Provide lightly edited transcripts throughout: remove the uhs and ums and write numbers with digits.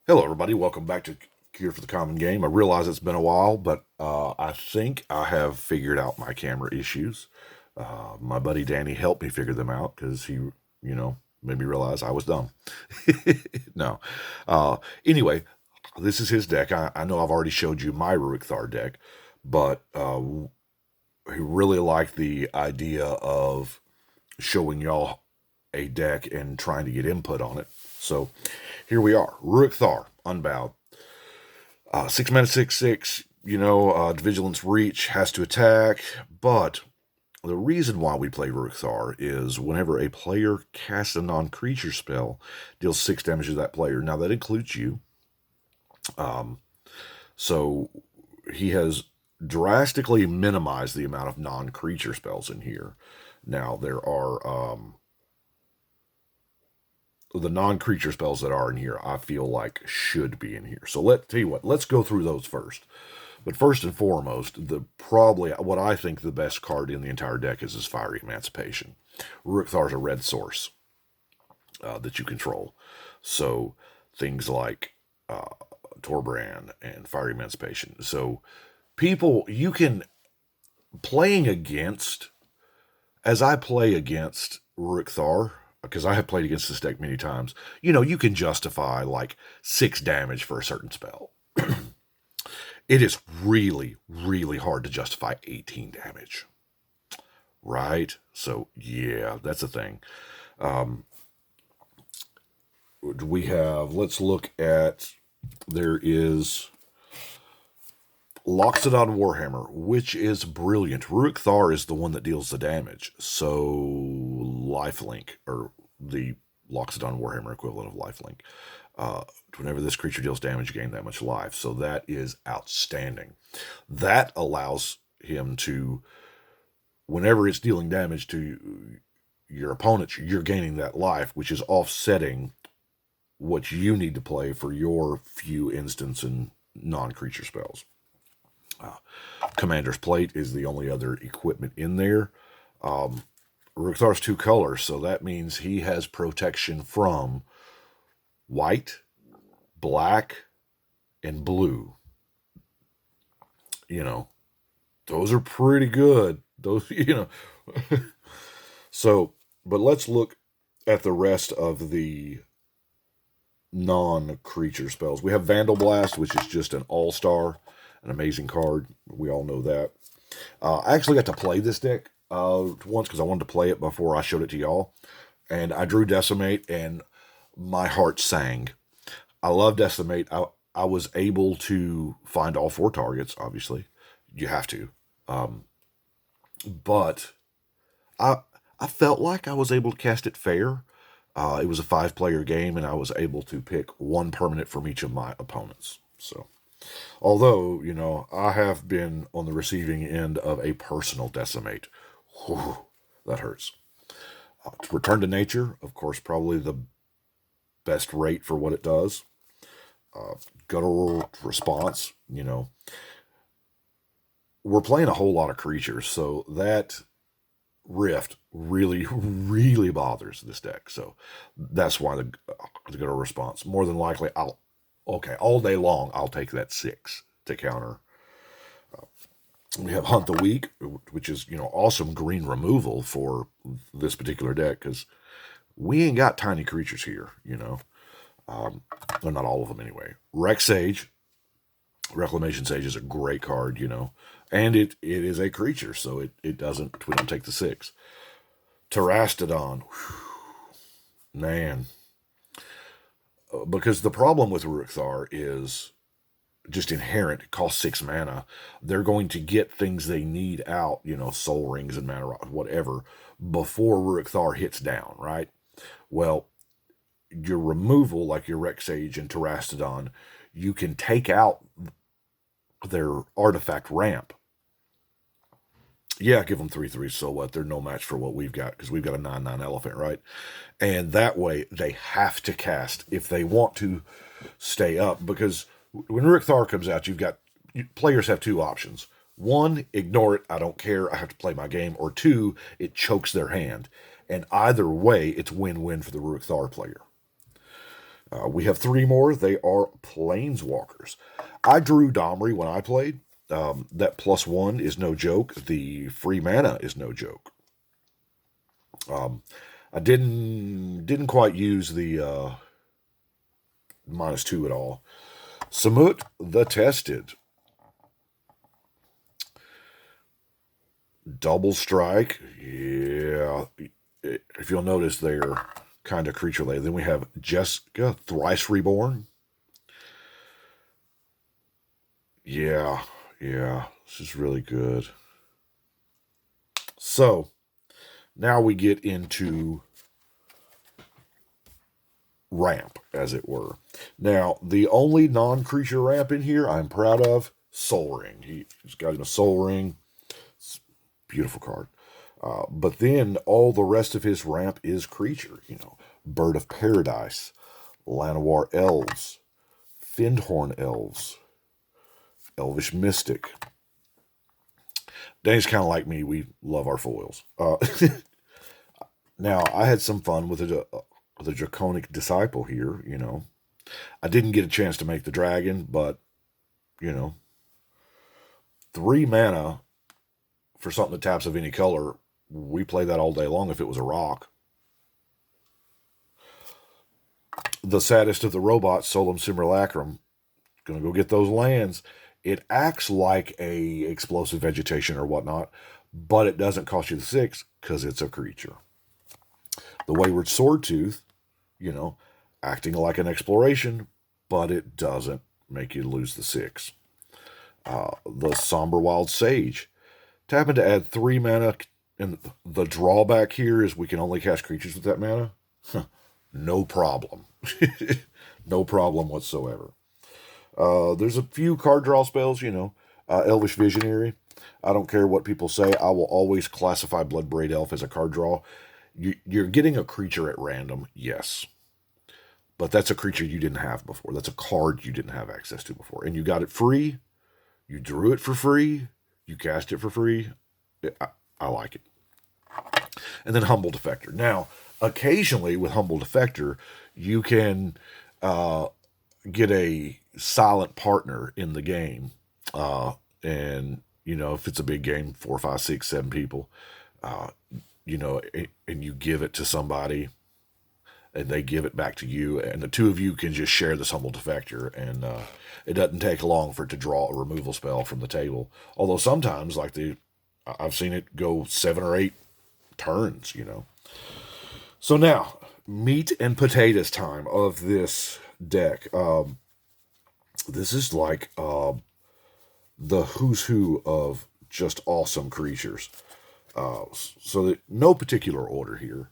Hello, everybody. Welcome back to Cure for the Common Game. I realize it's been a while, but I think I have figured out my camera issues. My buddy Danny helped me figure them out because made me realize I was dumb. No. Anyway, this is his deck. I know I've already showed you my Ruric Thar deck, but he really liked the idea of showing y'all a deck and trying to get input on it. So here we are. Ruric Thar, unbowed. 6 mana, 6/6. Vigilance Reach has to attack, but the reason why we play Ruric Thar is whenever a player casts a non-creature spell, deals 6 damage to that player. Now that includes you. So he has drastically minimized the amount of non-creature spells in here. Now there are the non-creature spells that are in here, I feel like should be in here. So let's go through those first. But first and foremost, probably what I think the best card in the entire deck is Fiery Emancipation. Ruric Thar is a red source that you control. So things like Torbrand and Fiery Emancipation. So you can, playing against, as I play against Ruric Thar, because I have played against this deck many times, you can justify like 6 damage for a certain spell. It is really, really hard to justify 18 damage. Right? So, yeah, that's a thing. Let's look at, there is Loxodon Warhammer, which is brilliant. Ruric Thar is the one that deals the damage. So, lifelink, or the Loxodon Warhammer equivalent of lifelink. Whenever this creature deals damage, you gain that much life. So that is outstanding. That allows him to, whenever it's dealing damage to your opponents, you're gaining that life, which is offsetting what you need to play for your few instance and non-creature spells. Commander's Plate is the only other equipment in there. Ruric Thar's 2 colors, so that means he has protection from white, black, and blue. Those are pretty good. Those, So, but let's look at the rest of the non-creature spells. We have Vandal Blast, which is just an all-star, an amazing card. We all know that. I actually got to play this deck once because I wanted to play it before I showed it to y'all. And I drew Decimate, and my heart sang. I love Decimate. I was able to find all 4 targets, obviously. You have to. But I felt like I was able to cast it fair. It was a 5-player game, and I was able to pick 1 permanent from each of my opponents. So, although, I have been on the receiving end of a personal Decimate. Whew, that hurts. Return to Nature, of course, probably the best rate for what it does. Guttural Response, we're playing a whole lot of creatures, so that Rift really, really bothers this deck. So that's why the Guttural Response. More than likely, all day long, I'll take that 6 to counter. We have Hunt the Weak, which is, awesome green removal for this particular deck, because we ain't got tiny creatures here, well, not all of them anyway. Reclamation Sage is a great card, and it is a creature, so we don't take the 6. Terastodon, man. Because the problem with Ruric Thar is just inherent. It costs 6 mana. They're going to get things they need out, Soul Rings and Mana Rocks, whatever, before Ruric Thar hits down, right? Well, your removal, like your Rex Sage and Terastodon, you can take out their artifact ramp. Yeah, give them 3/3, so what? They're no match for what we've got, because we've got a 9/9 elephant, right? And that way, they have to cast if they want to stay up, because when Ruric Thar comes out, players have 2 options. 1, ignore it, I don't care, I have to play my game. Or 2, it chokes their hand. And either way, it's win-win for the Ruric Thar player. We have 3 more. They are Planeswalkers. I drew Domri when I played. That +1 is no joke. The free mana is no joke. I didn't quite use the -2 at all. Samut the Tested. Double strike. Yeah. If you'll notice, they're kind of creature related. Then we have Jessica, Thrice Reborn. Yeah. This is really good. So, now we get into ramp, as it were. Now, the only non-creature ramp in here I'm proud of, Soul Ring. He's got him a Soul Ring. It's a beautiful card. But then all the rest of his ramp is creature. Bird of Paradise, Llanowar Elves, Findhorn Elves, Elvish Mystic. Danny's kind of like me. We love our foils. Now, I had some fun with the Draconic Disciple here, I didn't get a chance to make the dragon, but, 3 mana for something that taps of any color, we play that all day long if it was a rock. The saddest of the robots, Solum Simulacrum, gonna go get those lands. It acts like a explosive vegetation or whatnot, but it doesn't cost you the 6 because it's a creature. The Wayward Swordtooth, acting like an exploration, but it doesn't make you lose the 6. The Somber Wild Sage, tapping to add 3 mana, and the drawback here is we can only cast creatures with that mana. No problem. No problem whatsoever. There's a few card draw spells, Elvish Visionary. I don't care what people say. I will always classify Bloodbraid Elf as a card draw. You're getting a creature at random, yes. But that's a creature you didn't have before. That's a card you didn't have access to before. And you got it free. You drew it for free. You cast it for free. I like it. And then Humble Defector. Now, occasionally with Humble Defector, you can get a silent partner in the game. And, if it's a big game, 4, 5, 6, 7 people, and you give it to somebody and they give it back to you, and the 2 of you can just share this Humble Defector, and it doesn't take long for it to draw a removal spell from the table. Although sometimes, I've seen it go 7 or 8 turns, So now, meat and potatoes time of this deck. This is like the who's who of just awesome creatures. So that no particular order here.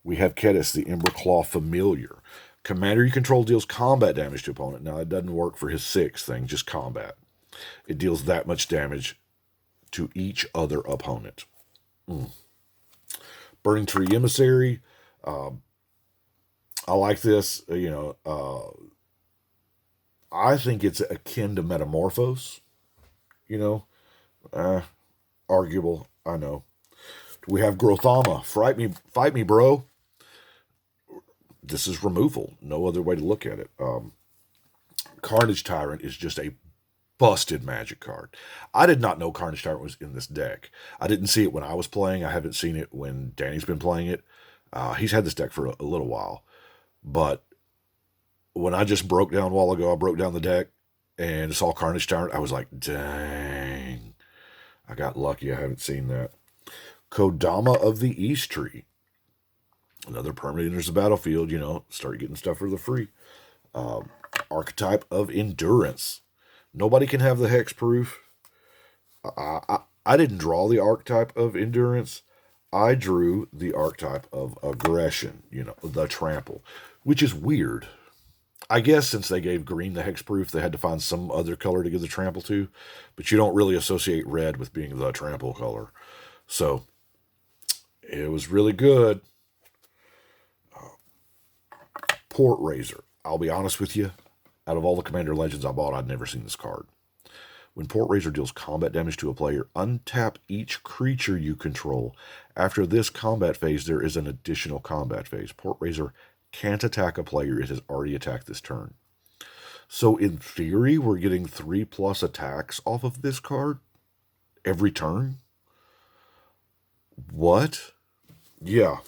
We have Kedis, the Emberclaw Familiar. Commander you control deals combat damage to opponent. Now, it doesn't work for his 6 thing, just combat. It deals that much damage to each other opponent. Burning Tree Emissary. I like this. I think it's akin to Metamorphose. Arguable, I know. We have Grothama. Fight me, bro. This is removal. No other way to look at it. Carnage Tyrant is just a busted Magic card. I did not know Carnage Tyrant was in this deck. I didn't see it when I was playing. I haven't seen it when Danny's been playing it. He's had this deck for a little while. But when I just broke down a while ago, I broke down the deck and saw Carnage Tyrant. I was like, dang. I got lucky. I haven't seen that. Kodama of the East Tree. Another permanent enters the battlefield, start getting stuff for the free. Archetype of Endurance. Nobody can have the hexproof. I didn't draw the archetype of Endurance. I drew the archetype of Aggression, the Trample, which is weird. I guess since they gave green the hexproof, they had to find some other color to give the Trample to, but you don't really associate red with being the Trample color. So, it was really good. Port Razor. I'll be honest with you. Out of all the Commander Legends I bought, I'd never seen this card. When Port Razor deals combat damage to a player, untap each creature you control. After this combat phase, there is an additional combat phase. Port Razor can't attack a player it has already attacked this turn. So in theory, we're getting 3+ attacks off of this card every turn. What? Yeah.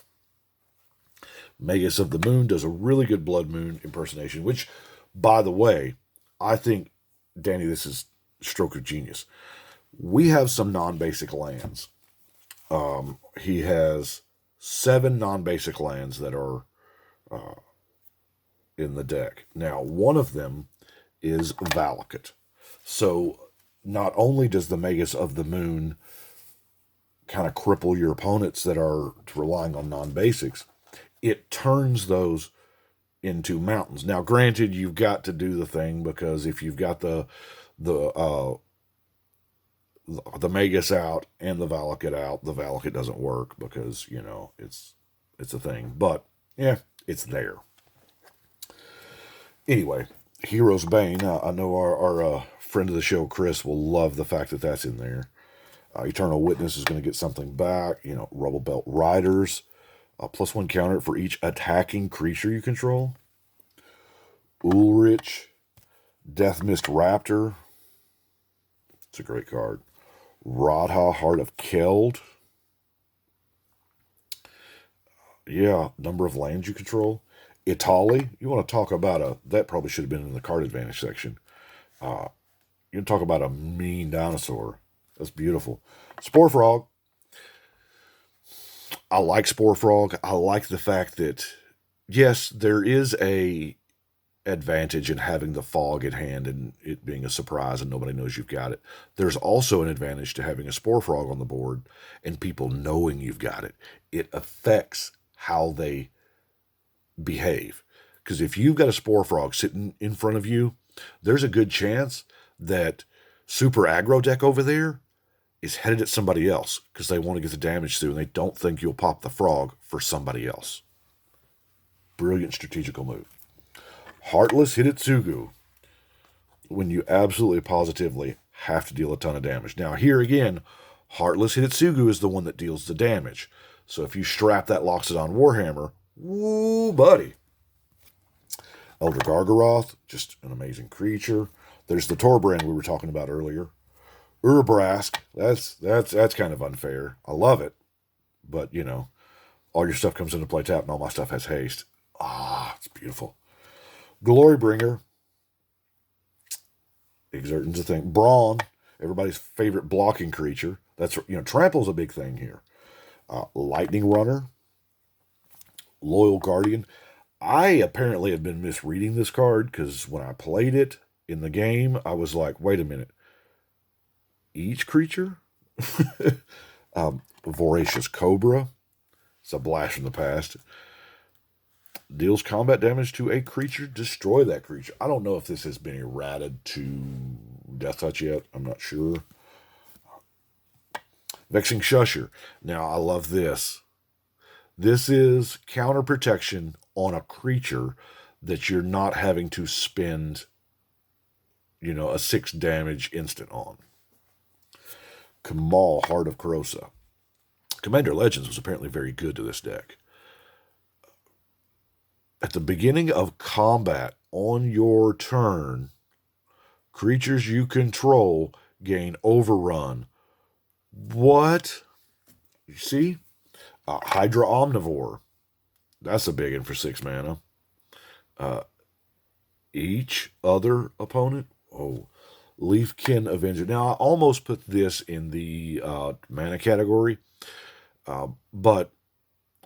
Magus of the Moon does a really good Blood Moon impersonation, which, by the way, I think, Danny, this is stroke of genius. We have some non-basic lands. He has 7 non-basic lands that are in the deck. Now, one of them is Valakut. So, not only does the Magus of the Moon kind of cripple your opponents that are relying on non-basics, it turns those into mountains. Now, granted, you've got to do the thing, because if you've got the Magus out and the Valakut out, the Valakut doesn't work, because, you know, it's a thing. But, yeah, it's there. Anyway, Hero's Bane. I know our friend of the show, Chris, will love the fact that that's in there. Eternal Witness is going to get something back. You know, Rubble Belt Riders. +1 counter for each attacking creature you control. Ulrich. Death Mist Raptor. It's a great card. Radha, Heart of Keld. Yeah, number of lands you control. Itali. You want to talk about that probably should have been in the card advantage section. You can talk about a mean dinosaur. That's beautiful. Spore Frog. I like Spore Frog. I like the fact that, yes, there is a advantage in having the fog at hand and it being a surprise and nobody knows you've got it. There's also an advantage to having a Spore Frog on the board and people knowing you've got it. It affects how they behave. Because if you've got a Spore Frog sitting in front of you, there's a good chance that super aggro deck over there is headed at somebody else because they want to get the damage through and they don't think you'll pop the frog for somebody else. Brilliant strategical move. Heartless Hidetsugu. When you absolutely positively have to deal a ton of damage. Now here again, Heartless Hidetsugu is the one that deals the damage. So if you strap that Loxodon Warhammer, woo, buddy. Elder Gargaroth, just an amazing creature. There's the Torbrand we were talking about earlier. Urabrask, that's kind of unfair. I love it. But, you know, all your stuff comes into play tap and all my stuff has haste. It's beautiful. Glorybringer. Exertin's a thing. Brawn, everybody's favorite blocking creature. That's, you know, trample's a big thing here. Lightning Runner. Loyal Guardian. I apparently have been misreading this card because when I played it in the game, I was like, wait a minute. Each creature? Voracious Cobra. It's a blast from the past. Deals combat damage to a creature. Destroy that creature. I don't know if this has been errated to Death Touch yet. I'm not sure. Vexing Shusher. Now, I love this. This is counter protection on a creature that you're not having to spend, you know, a 6 damage instant on. Kamal, Heart of Corrosa. Commander Legends was apparently very good to this deck. At the beginning of combat on your turn, creatures you control gain Overrun. What? You see? Hydra Omnivore. That's a big one for 6 mana. Each other opponent. Leafkin Avenger. Now, I almost put this in the mana category, but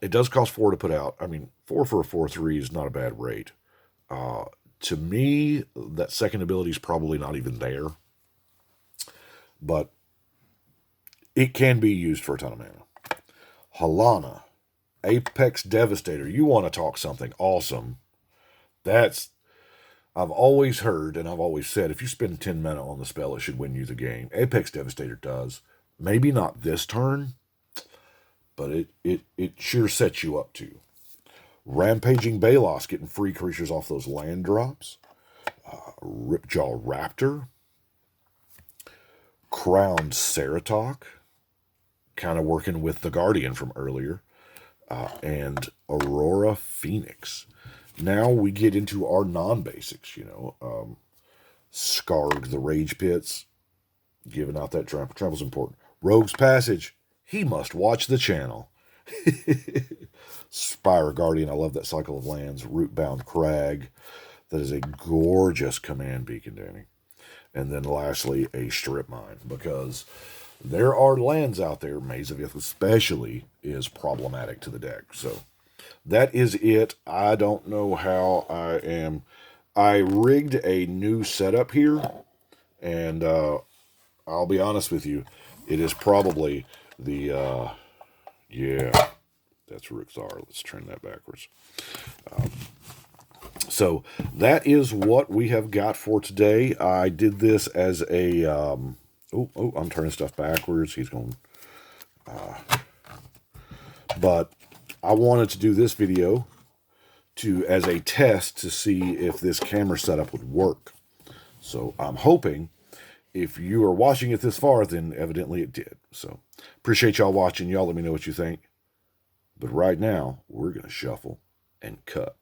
it does cost 4 to put out. I mean, 4 for a 4/3 is not a bad rate. To me, that second ability is probably not even there, but it can be used for a ton of mana. Halana, Apex Devastator. You want to talk something awesome. I've always heard, and I've always said, if you spend 10 mana on the spell, it should win you the game. Apex Devastator does. Maybe not this turn, but it sure sets you up to. Rampaging Balos, getting free creatures off those land drops. Ripjaw Raptor. Crowned Ceratok, kind of working with the Guardian from earlier. and Aurora Phoenix. Now we get into our non-basics, Scarg the Rage Pits, giving out that trample. Trample's important. Rogue's Passage, he must watch the channel. Spire Guardian, I love that cycle of lands. Rootbound Crag, that is a gorgeous command beacon, Danny. And then lastly, a Strip Mine, because there are lands out there, Maze of Ith especially, is problematic to the deck. So that is it. I don't know how I am. I rigged a new setup here, and I'll be honest with you, it is probably the, yeah, that's Ruric Thar. Let's turn that backwards. So that is what we have got for today. I did this as a, I'm turning stuff backwards. He's going, but I wanted to do this video as a test to see if this camera setup would work. So I'm hoping if you are watching it this far, then evidently it did. So appreciate y'all watching. Y'all let me know what you think. But right now, we're going to shuffle and cut.